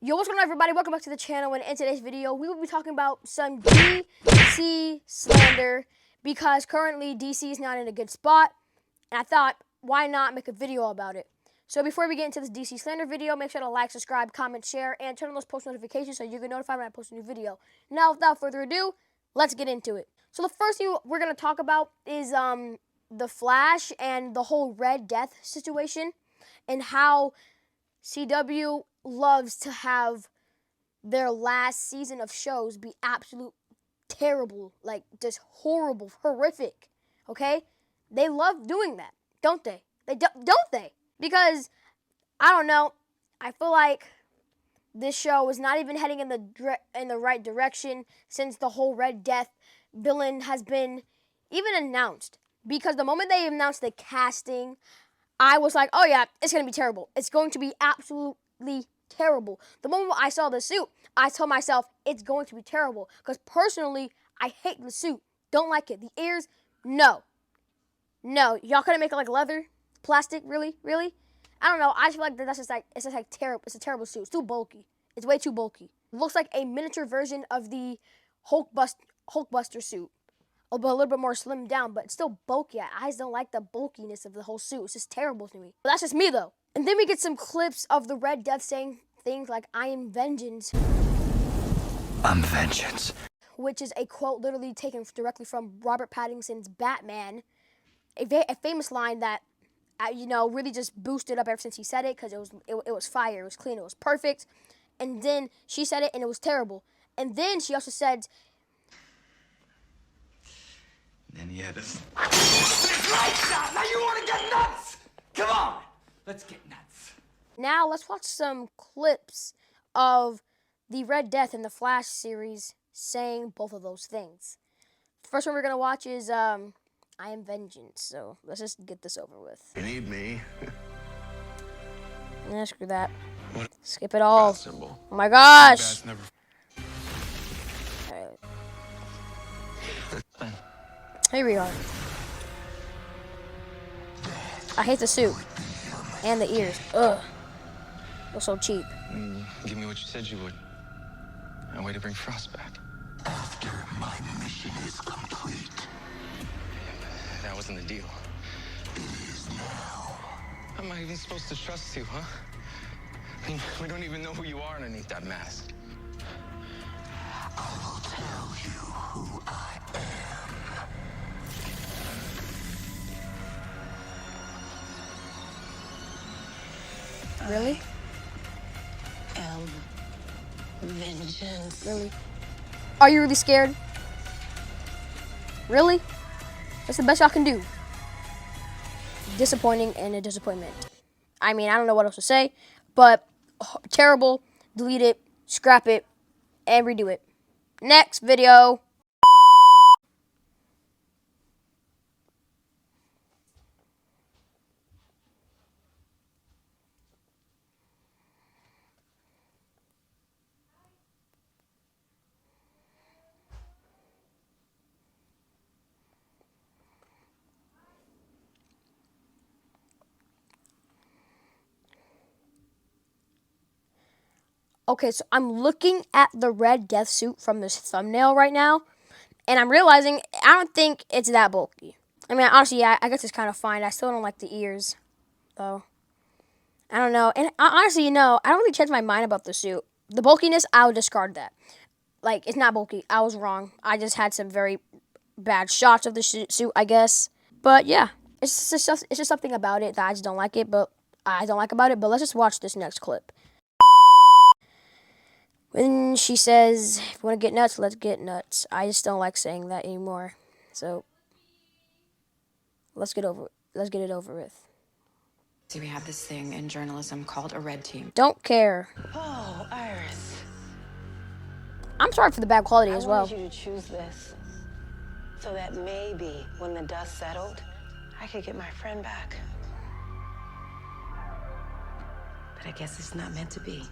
Yo, what's going on, everybody? Welcome back to the channel, and in today's video, we will be talking about some DC slander, because currently DC is not in a good spot, and I thought, why not make a video about it? So before we get into this DC slander video, make sure to like, subscribe, comment, share, and turn on those post notifications so you get notified when I post a new video. Now, without further ado, let's get into it. So the first thing we're going to talk about is the Flash and the whole Red Death situation, and how CW loves to have their last season of shows be absolute terrible, like just horrible, horrific, okay? They love doing that, don't they? Don't they? Because, I don't know, I feel like this show is not even heading in the right direction since the whole Red Death villain has been even announced. Because the moment they announced the casting, I was like, oh yeah, it's going to be terrible. It's going to be absolutely terrible. The moment I saw the suit, I told myself it's going to be terrible. Because personally, I hate the suit. Don't like it. The ears, no. No. Y'all couldn't make it like leather? Plastic? Really? Really? I don't know. I just feel like it's just like terrible. It's a terrible suit. It's too bulky. It's way too bulky. It looks like a miniature version of the Hulkbuster suit. A little bit more slimmed down, but it's still bulky. I just don't like the bulkiness of the whole suit. It's just terrible to me. But that's just me, though. And then we get some clips of the Red Death saying things like, "I am vengeance." I'm vengeance. Which is a quote literally taken directly from Robert Pattinson's Batman. A famous line that, really just boosted up ever since he said it, because it was fire, it was clean, it was perfect. And then she said it, and it was terrible. And then she also said, And he had us. Lights out! Now you want to get nuts? Come on! Let's get nuts. now let's watch some clips of the Red Death and the Flash series saying both of those things. The first one we're going to watch is, I am vengeance. So let's just get this over with. You need me. Nah, screw that. Skip it all. Symbol. Oh my gosh! Alright. Here we are. I hate the suit. And the ears. Ugh. They're so cheap. Give me what you said you would. A way to bring Frost back. After my mission is complete, That wasn't the deal. it is now. How am I even supposed to trust you, huh? I mean, we don't even know who you are underneath that mask. I will tell you who I am. Really? Vengeance. Really? Are you really scared? Really? That's the best y'all can do. Disappointing and a disappointment. I mean, I don't know what else to say, but terrible. Delete it, scrap it, and redo it. Next video. Okay, so I'm looking at the Red Death suit from this thumbnail right now, and I'm realizing I don't think it's that bulky. I mean, honestly, yeah, I guess it's kind of fine. I still don't like the ears, though. I don't know. And honestly, I don't really change my mind about the suit. The bulkiness, I would discard that. Like, it's not bulky. I was wrong. I just had some very bad shots of the suit, I guess. But yeah, it's just something about it that I just don't like it. But But let's just watch this next clip. When she says, "If you want to get nuts, let's get nuts." I just don't like saying that anymore. So let's get it over with. See, we have this thing in journalism called a red team. Don't care. Oh, Iris. I'm sorry for the bad quality as I well. wanted you to choose this so that maybe when the dust settled, I could get my friend back. But I guess it's not meant to be.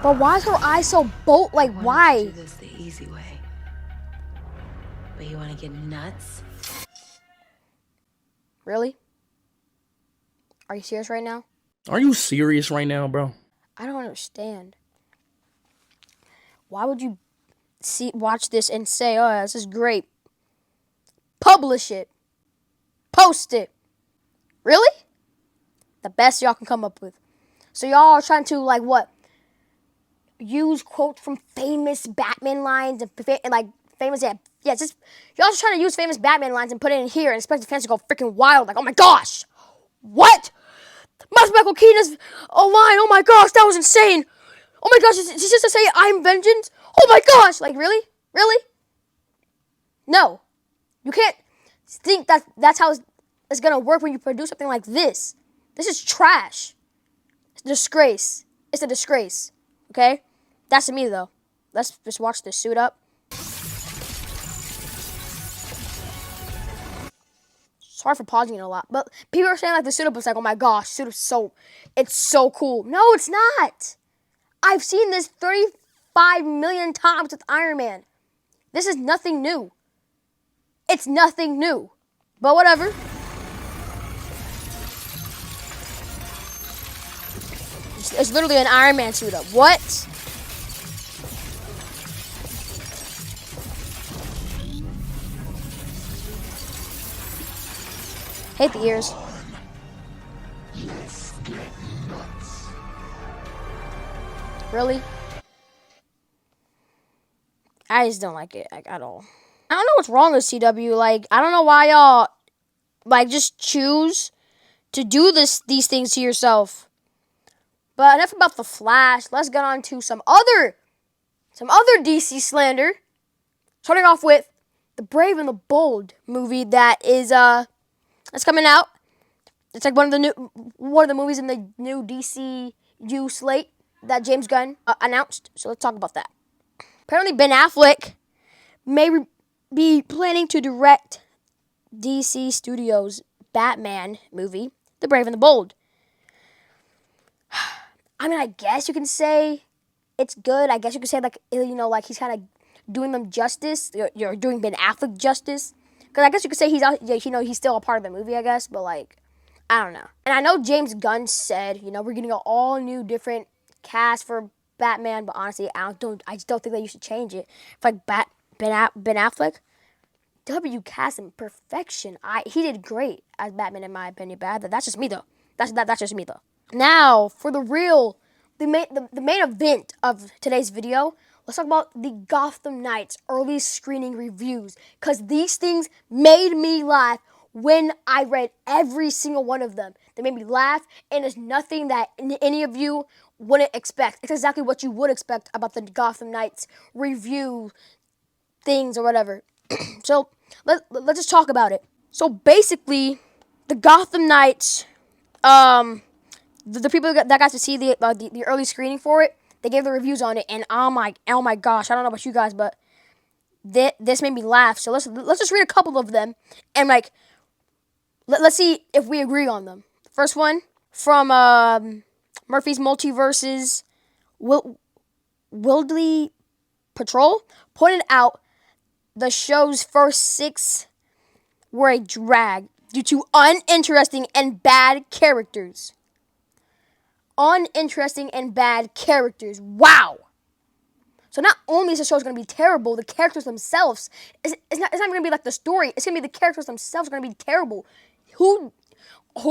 But why is her eye so bold? Like, I wanted why? to do this the easy way. But you want to get nuts? Really? Are you serious right now? Are you serious right now, bro? I don't understand. Why would you watch this and say, oh, this is great? Publish it. Post it. Really? The best y'all can come up with. So y'all are trying to, like, what? Use quotes from famous Batman lines and like famous, just y'all just trying to use famous Batman lines and put it in here and expect the fans to go freaking wild, like, oh my gosh, what? Michael Keaton's a line, oh my gosh, that was insane. Oh my gosh, is he just to say I'm vengeance? Oh my gosh, like, really? No, you can't think that that's how it's gonna work when you produce something like this. This is trash. It's a disgrace. It's a disgrace. Okay? That's to me, though. Let's just watch this suit up. Sorry for pausing it a lot, but people are saying like the suit up was like, oh my gosh, suit up it's so cool. No, it's not. I've seen this 35 million times with Iron Man. This is nothing new. It's nothing new. But whatever. It's literally an Iron Man suit up. What? Hate the ears. Really? I just don't like it at all. I don't know what's wrong with CW. Like, I don't know why y'all like just choose to do these things to yourself. But enough about the Flash. Let's get on to some other DC slander. Starting off with the Brave and the Bold movie that's coming out. It's like one of the movies in the new DCU slate that James Gunn announced. So let's talk about that. Apparently, Ben Affleck may be planning to direct DC Studios' Batman movie, The Brave and the Bold. I mean, I guess you can say it's good. I guess you could say, like, you know, like he's kind of doing them justice. You're doing Ben Affleck justice. Because I guess you could say he's still a part of the movie, I guess. But, like, I don't know. And I know James Gunn said, we're getting an all new different cast for Batman. But honestly, I just don't think that you should change it. It's like Ben Affleck, cast him perfection. He did great as Batman in my opinion. But that's just me though. That's just me though. Now for the main event of today's video. Let's talk about the Gotham Knights early screening reviews, because these things made me laugh when I read every single one of them. They made me laugh, and it's nothing that any of you wouldn't expect. It's exactly what you would expect about the Gotham Knights review things or whatever. So let's just talk about it. So basically, the Gotham Knights, the people that got to see the early screening for it, they gave the reviews on it, and oh my gosh, I don't know about you guys, but this made me laugh. So let's just read a couple of them, and like let's see if we agree on them. First one from Murphy's Multiverses, Wildly Patrol pointed out the show's first 6 were a drag due to uninteresting and bad characters. Uninteresting and bad characters. Wow. So not only is the show's going to be terrible, the characters themselves, it's not even going to be like the story. It's going to be the characters themselves are going to be terrible. Who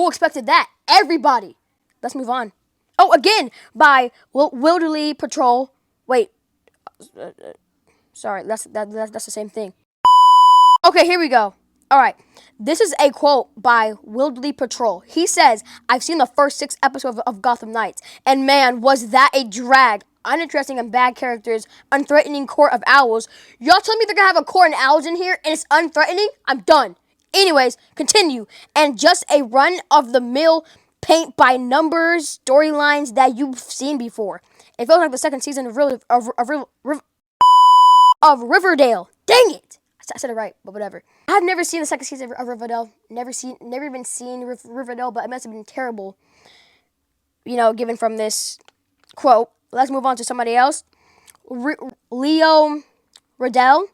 expected that? Everybody. Let's move on. Oh, again, by Wildly Patrol. Wait. Sorry, that's the same thing. Okay, here we go. All right, this is a quote by Wildly Patrol. He says, "I've seen the first 6 episodes of Gotham Knights, and man, was that a drag. Uninteresting and bad characters, unthreatening court of owls. Y'all tell me they're gonna have a court of owls in here, and it's unthreatening? I'm done. Anyways, continue. And just a run-of-the-mill paint-by-numbers storylines that you've seen before. It feels like the second season of Riverdale. Dang it! I said it right, but whatever. I've never seen the second season of Riverdale. Never even seen Riverdale, but it must have been terrible. Given from this quote. Let's move on to somebody else. Leo Riddell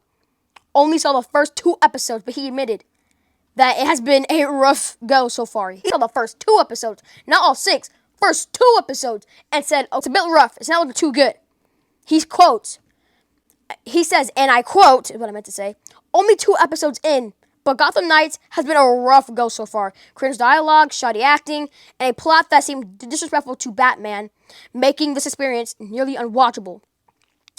only saw the first 2 episodes, but he admitted that it has been a rough go so far. He saw the first 2 episodes, not all 6. First 2 episodes, and said, "Oh, it's a bit rough. It's not looking too good." He quotes, he says, and I quote, is what I meant to say, only 2 episodes in, but Gotham Knights has been a rough go so far. Cringe dialogue, shoddy acting, and a plot that seemed disrespectful to Batman, making this experience nearly unwatchable.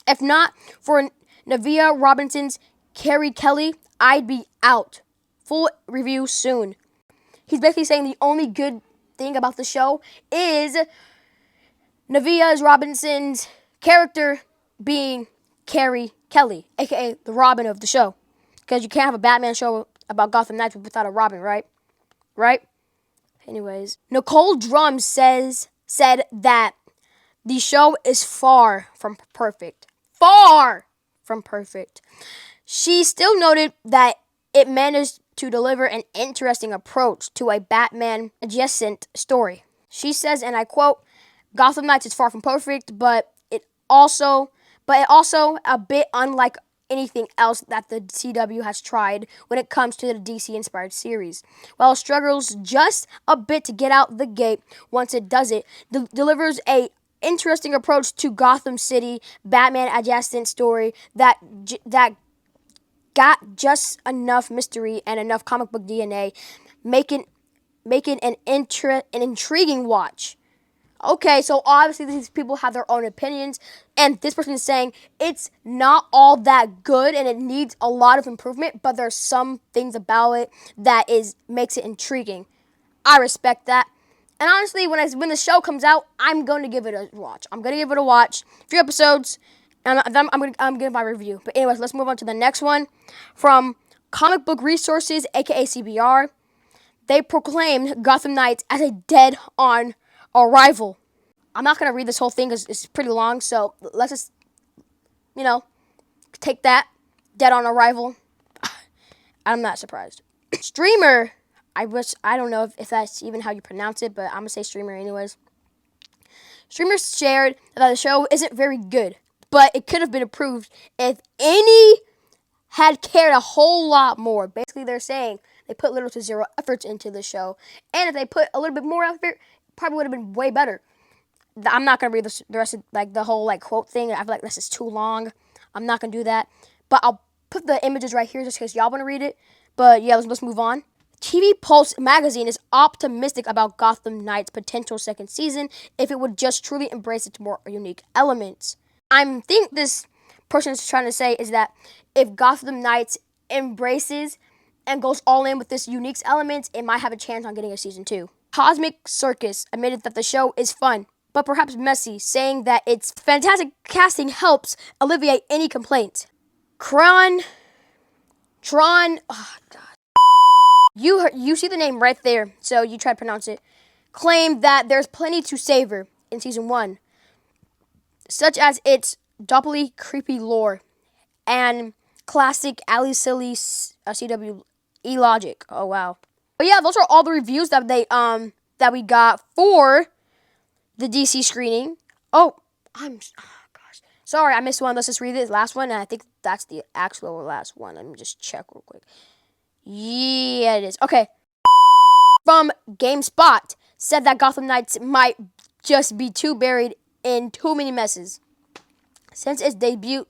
If not for Navia Robinson's Carrie Kelly, I'd be out. Full review soon. He's basically saying the only good thing about the show is Navia Robinson's character being Carrie Kelly, aka the Robin of the show. Because you can't have a Batman show about Gotham Knights without a Robin, right? Right? Anyways, Nicole Drum said that the show is far from perfect. Far from perfect. She still noted that it managed to deliver an interesting approach to a Batman adjacent story. She says, and I quote, Gotham Knights is far from perfect, but it also a bit unlike anything else that the CW has tried when it comes to the DC-inspired series. While it struggles just a bit to get out the gate, once it does it, delivers a interesting approach to Gotham City Batman adjacent story that got just enough mystery and enough comic book DNA, making an intriguing watch. Okay, so obviously these people have their own opinions, and this person is saying it's not all that good and it needs a lot of improvement, but there's some things about it that makes it intriguing. I respect that. And honestly, when the show comes out, I'm going to give it a watch. I'm going to give it a watch. 3 episodes, and then I'm going to give my review. But anyways, let's move on to the next one. From Comic Book Resources, aka CBR, they proclaimed Gotham Knights as a dead-on arrival. I'm not going to read this whole thing because it's pretty long, so let's just, take that. Dead on arrival. I'm not surprised. Streamer, I don't know if that's even how you pronounce it, but I'm going to say streamer anyways. Streamer shared that the show isn't very good, but it could have been improved if any had cared a whole lot more. Basically, they're saying they put little to zero efforts into the show, and if they put a little bit more effort, probably would have been way better. I'm not going to read the rest of, the whole, quote thing. I feel like this is too long. I'm not going to do that. But I'll put the images right here just in case y'all want to read it. But, yeah, let's move on. TV Pulse magazine is optimistic about Gotham Knights' potential second season if it would just truly embrace its more unique elements. I think this person is trying to say is that if Gotham Knights embraces and goes all in with this unique elements, it might have a chance on getting a season 2. Cosmic Circus admitted that the show is fun, but perhaps messy, saying that its fantastic casting helps alleviate any complaints. Tron, oh God. You see the name right there, so you try to pronounce it. Claimed that there's plenty to savor in season 1, such as its doubly creepy lore and classic Ali Silly CW logic. Oh wow. But yeah, those are all the reviews that we got for the DC screening. Oh gosh. Sorry, I missed one. Let's just read this last one, and I think that's the actual last one. Let me just check real quick. Yeah, it is. Okay. From GameSpot, said that Gotham Knights might just be too buried in too many messes. Since its debut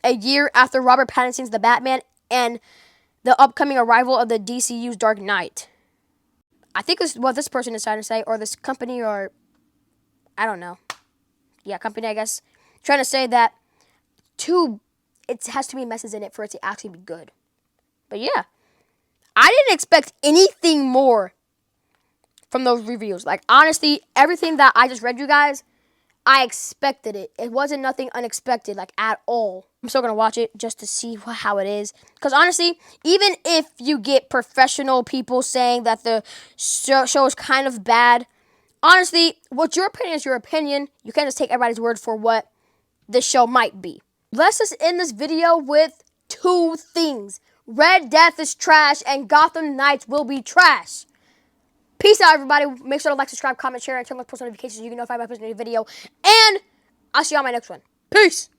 a year after Robert Pattinson's The Batman and the upcoming arrival of the DCU's Dark Knight. I think this is what this person is trying to say, or this company, or I don't know. Yeah, company, I guess. Trying to say that it has too many messes in it for it to actually be good. But yeah, I didn't expect anything more from those reviews. Honestly, everything that I just read you guys, I expected it. It wasn't nothing unexpected, at all. I'm still going to watch it just to see how it is. Because honestly, even if you get professional people saying that the show is kind of bad, honestly, what your opinion is your opinion. You can't just take everybody's word for what the show might be. Let's just end this video with 2 things. Red Death is trash and Gotham Knights will be trash. Peace out, everybody. Make sure to like, subscribe, comment, share, and turn on post notifications so you can know if I post a new video. And I'll see you on my next one. Peace.